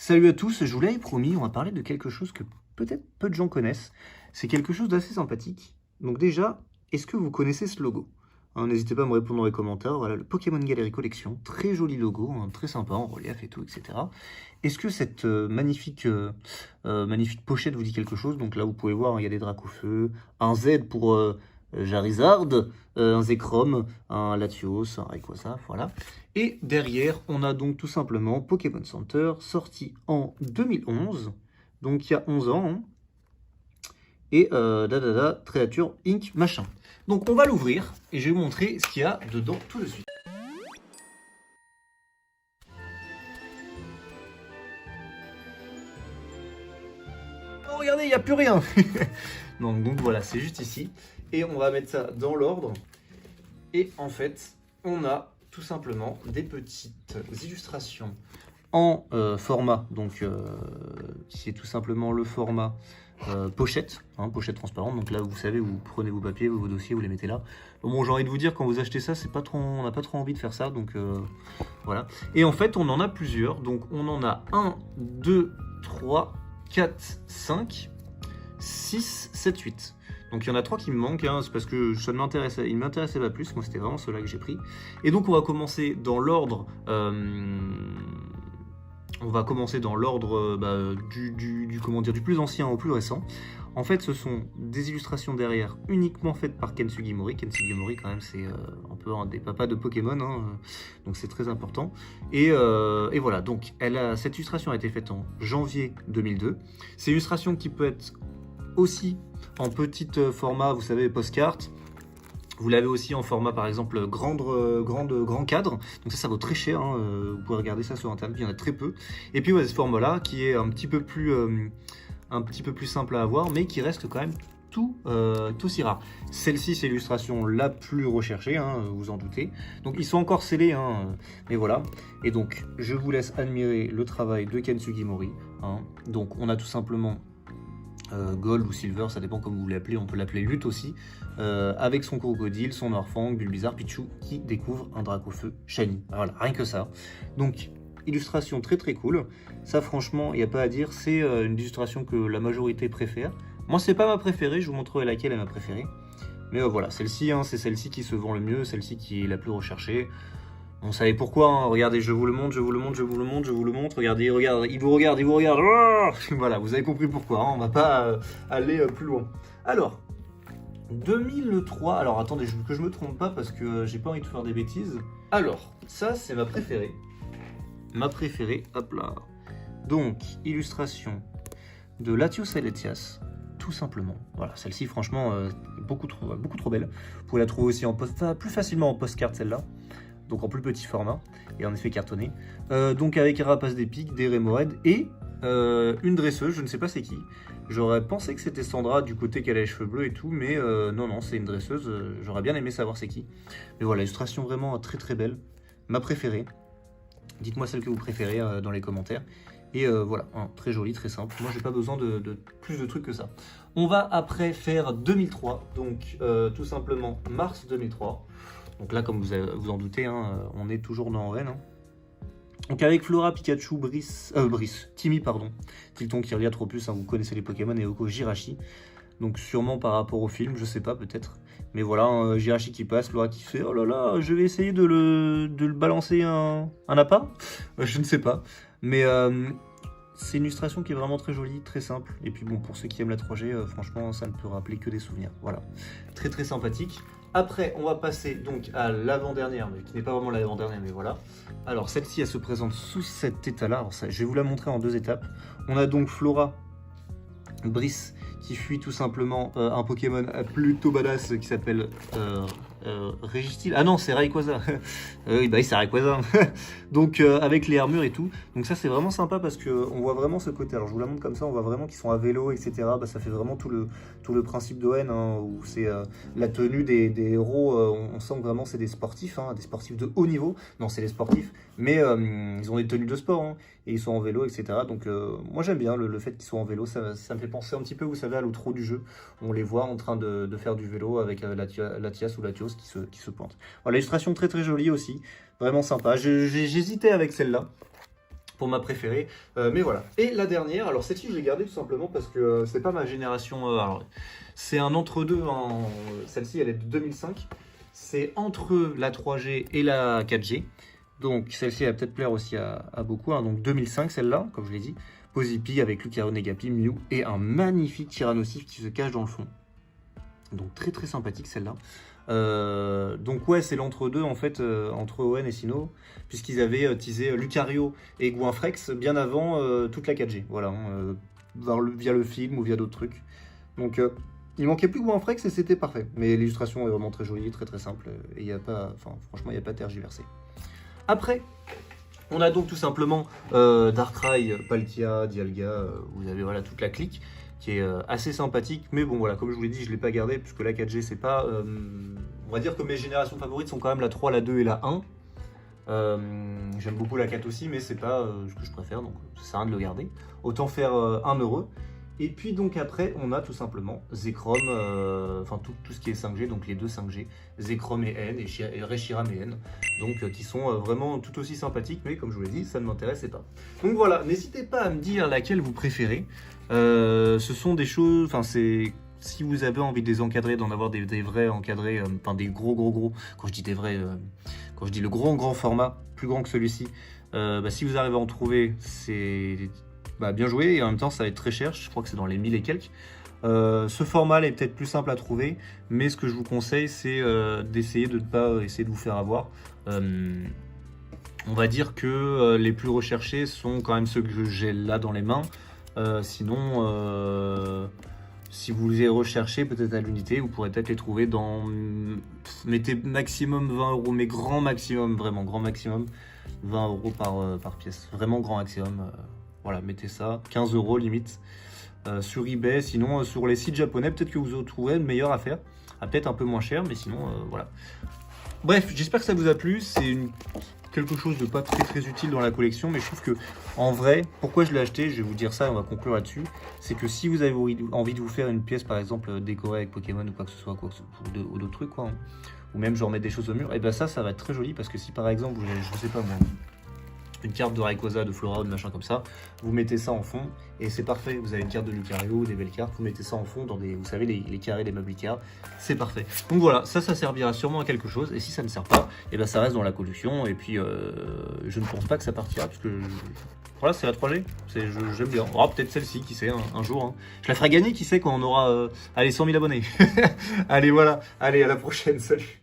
Salut à tous, je vous l'avais promis, on va parler de quelque chose que peut-être peu de gens connaissent. C'est quelque chose d'assez sympathique. Donc déjà, est-ce que vous connaissez ce logo? N'hésitez pas à me répondre dans les commentaires. Voilà, le Pokémon Gallery Collection, très joli logo, très sympa en relief et tout, etc. Est-ce que cette magnifique pochette vous dit quelque chose? Donc là, vous pouvez voir, il y a des Dracofeu, un Z pour Charizard, un Zekrom, un Latios, un Rayquaza, voilà. Et derrière, on a donc tout simplement Pokémon Center, sorti en 2011, donc il y a 11 ans, hein. Et Créature Inc. machin. Donc on va l'ouvrir et je vais vous montrer ce qu'il y a dedans tout de suite. Oh regardez, il n'y a plus rien. donc voilà, c'est juste ici. Et on va mettre ça dans l'ordre. Et en fait, on a tout simplement des petites illustrations en format, donc qui est tout simplement le format pochette, pochette transparente. Donc là, vous savez, vous prenez vos papiers, vos dossiers, vous les mettez là. Bon, j'ai envie de vous dire, quand vous achetez ça, c'est pas trop, on n'a pas trop envie de faire ça, donc voilà. Et en fait, on en a plusieurs. Donc on en a 1, 2, 3, 4, 5, 6, 7, 8. Donc il y en a 3 qui me manquent, c'est parce que ça ne m'intéressait, il ne m'intéressait pas plus, moi c'était vraiment ceux-là que j'ai pris. Et donc on va commencer dans l'ordre du plus ancien au plus récent. En fait, ce sont des illustrations derrière uniquement faites par Ken Sugimori. Ken Sugimori, quand même, c'est un peu un des papas de Pokémon, donc c'est très important. Et voilà, donc cette illustration a été faite en janvier 2002. C'est une illustration qui peut être aussi en petit format, vous savez, postcard. Vous l'avez aussi en format, par exemple, grand cadre. Donc ça vaut très cher. Vous pouvez regarder ça sur Internet, il y en a très peu. Et puis, ce format-là, qui est un petit peu plus simple à avoir, mais qui reste quand même tout aussi rare. Celle-ci, c'est l'illustration la plus recherchée, vous en doutez. Donc, ils sont encore scellés, mais voilà. Et donc, je vous laisse admirer le travail de Ken Sugimori. Donc, on a tout simplement Gold ou Silver, ça dépend comme vous l'appelez, on peut l'appeler Lutte aussi, avec son crocodile, son Orphange, Bulbizarre, Pichu qui découvre un Dracofeu shiny. Voilà, rien que ça. Donc, illustration très très cool. Ça, franchement, il n'y a pas à dire, c'est une illustration que la majorité préfère. Moi, c'est pas ma préférée, je vous montrerai laquelle est ma préférée. Mais voilà, celle-ci, c'est celle-ci qui se vend le mieux, celle-ci qui est la plus recherchée. On savait pourquoi, regardez, je vous le montre. Regardez, il vous regarde. Voilà, vous avez compris pourquoi, on va pas aller plus loin. Alors, 2003, alors attendez, que je me trompe pas parce que j'ai pas envie de faire des bêtises. Alors, ça c'est ma préférée. Hop là. Donc, illustration de Latios et Latias, tout simplement. Voilà, celle-ci franchement, beaucoup trop belle. Vous pouvez la trouver aussi plus facilement en postcard celle-là. Donc en plus petit format, et en effet cartonné. Donc avec un rapace d'épique, des Remoraid et une dresseuse, je ne sais pas c'est qui. J'aurais pensé que c'était Sandra du côté qu'elle a les cheveux bleus et tout, mais non, c'est une dresseuse, j'aurais bien aimé savoir c'est qui. Mais voilà, illustration vraiment très très belle, ma préférée. Dites-moi celle que vous préférez dans les commentaires. Et voilà, très joli, très simple. Moi j'ai pas besoin de plus de trucs que ça. On va après faire 2003, donc tout simplement mars 2003. Donc là, comme vous en doutez, on est toujours dans Rennes. Donc avec Flora, Pikachu, Timmy, Tilton, Kirlia, Tropus, vous connaissez les Pokémon, et Oko, Jirachi. Donc sûrement par rapport au film, je sais pas, peut-être. Mais voilà, Jirachi qui passe, Flora qui fait « Oh là là, je vais essayer de le balancer un appât ?» Je ne sais pas. Mais c'est une illustration qui est vraiment très jolie, très simple. Et puis bon, pour ceux qui aiment la 3G, franchement, ça ne peut rappeler que des souvenirs. Voilà, très très sympathique. Après, on va passer donc à l'avant-dernière, mais qui n'est pas vraiment l'avant-dernière, mais voilà. Alors, celle-ci, elle se présente sous cet état-là. Alors, je vais vous la montrer en 2 étapes. On a donc Flora, Brice, qui fuit tout simplement un Pokémon plutôt badass qui s'appelle Régistil. Ah non, c'est Rayquaza. Oui, c'est Rayquaza. Donc avec les armures et tout. Donc ça c'est vraiment sympa parce qu'on voit vraiment ce côté. Alors je vous la montre comme ça, on voit vraiment qu'ils sont à vélo, etc. Ça fait vraiment tout le principe d'ON, où c'est la tenue des héros. On sent que vraiment c'est des sportifs, des sportifs de haut niveau. Non, c'est des sportifs, mais ils ont des tenues de sport, et ils sont en vélo, etc. Donc moi j'aime bien le fait qu'ils soient en vélo. Ça me fait penser un petit peu, vous savez, à l'outro du jeu. On les voit en train de faire du vélo avec Latias ou Latios qui se pointe. Voilà, l'illustration très très jolie aussi, vraiment sympa. J'hésitais avec celle-là, pour ma préférée, mais voilà. Et la dernière, alors celle-ci je l'ai gardée tout simplement parce que c'est pas ma génération, alors c'est un entre-deux, hein. Celle-ci elle est de 2005, c'est entre la 3G et la 4G, donc celle-ci elle va peut-être plaire aussi à beaucoup, hein. Donc 2005 celle-là, comme je l'ai dit, Posipi avec Lucario, Negapi, Mew et un magnifique Tyrannosif qui se cache dans le fond. Donc très très sympathique celle-là. Donc ouais, c'est l'entre-deux en fait entre Owen et Sinnoh, puisqu'ils avaient teasé Lucario et Goinfrex bien avant toute la 4G, voilà, hein, via le film ou via d'autres trucs. Donc il manquait plus Goinfrex et c'était parfait. Mais l'illustration est vraiment très jolie, très très simple, et il y a pas, enfin franchement il n'y a pas tergiversé. Après, on a donc tout simplement Darkrai, Palkia, Dialga, vous avez voilà toute la clique qui est assez sympathique, mais bon voilà, comme je vous l'ai dit, je ne l'ai pas gardé puisque la 4G c'est pas, on va dire que mes générations favorites sont quand même la 3, la 2 et la 1. J'aime beaucoup la 4 aussi, mais c'est pas ce que je préfère, donc ça sert à rien de le garder. Autant faire 1 heureux. Et puis donc après, on a tout simplement Zekrom, enfin tout ce qui est 5G, donc les deux 5G, Zekrom et N, et Reshiram et N, donc qui sont vraiment tout aussi sympathiques, mais comme je vous l'ai dit, ça ne m'intéressait pas. Donc voilà, n'hésitez pas à me dire laquelle vous préférez. Ce sont des choses, enfin c'est... Si vous avez envie de les encadrer, d'en avoir des vrais encadrés, enfin des gros, quand je dis des vrais, quand je dis le grand format, plus grand que celui-ci, si vous arrivez à en trouver, c'est bien joué, et en même temps ça va être très cher, je crois que c'est dans les 1000 et quelques. Ce format est peut-être plus simple à trouver, mais ce que je vous conseille c'est d'essayer de ne pas essayer de vous faire avoir. On va dire que les plus recherchés sont quand même ceux que j'ai là dans les mains. Sinon, si vous les recherchez peut-être à l'unité, vous pourrez peut-être les trouver dans... Mettez maximum 20 €, mais grand maximum, vraiment grand maximum, 20 € par pièce. Vraiment grand maximum. Voilà, mettez ça, 15 € limite. Sur eBay, sinon sur les sites japonais, peut-être que vous trouverez une meilleure affaire. Peut-être un peu moins cher, mais sinon, voilà. Bref, j'espère que ça vous a plu. C'est quelque chose de pas très utile dans la collection, mais je trouve que en vrai, pourquoi je l'ai acheté, je vais vous dire ça et on va conclure là-dessus, c'est que si vous avez envie de vous faire une pièce par exemple décorée avec Pokémon ou quoi que ce soit, ou d'autres trucs quoi, hein, ou même genre mettre des choses au mur, et ben ça va être très joli parce que si par exemple vous avez, je sais pas moi, une carte de Rayquaza, de Flora ou de machin comme ça, vous mettez ça en fond et c'est parfait. Vous avez une carte de Lucario, des belles cartes, vous mettez ça en fond dans des, vous savez, les carrés des meubles Ikea, c'est parfait. Donc voilà, ça servira sûrement à quelque chose, et si ça ne sert pas, et ben ça reste dans la collection, et puis je ne pense pas que ça partira, parce que voilà, c'est la 3G, j'aime bien. Oh, peut-être celle-ci, qui sait, un jour. Hein. Je la ferai gagner, qui sait, quand on aura allez, 100 000 abonnés. Allez, voilà, allez, à la prochaine, salut.